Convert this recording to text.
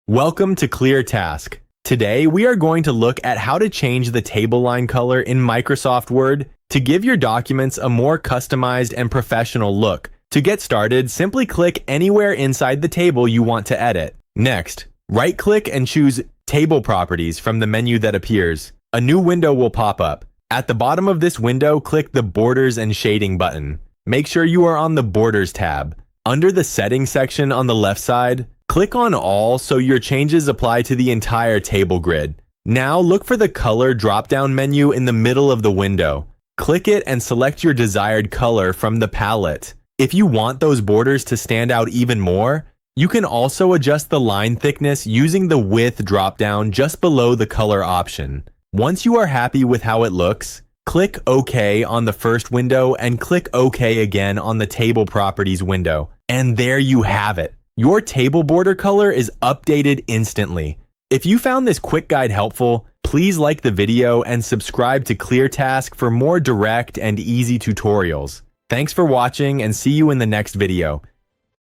Welcome to ClearTask. Today we are going to look at how to change the table line color in Microsoft Word to give your documents a more customized and professional look. To get started, simply click anywhere inside the table you want to edit. Next, right-click and choose Table Properties from the menu that appears. A new window will pop up. At the bottom of this window, click the Borders and Shading button. Make sure you are on the Borders tab. Under the Settings section on the left side, click on All so your changes apply to the entire table grid. Now look for the Color drop-down menu in the middle of the window. Click it and select your desired color from the palette. If you want those borders to stand out even more, you can also adjust the line thickness using the Width drop-down just below the color option. Once you are happy with how it looks, click OK on the first window and click OK again on the Table Properties window. And there you have it. Your table border color is updated instantly. If you found this quick guide helpful, please like the video and subscribe to ClearTask for more direct and easy tutorials. Thanks for watching and see you in the next video.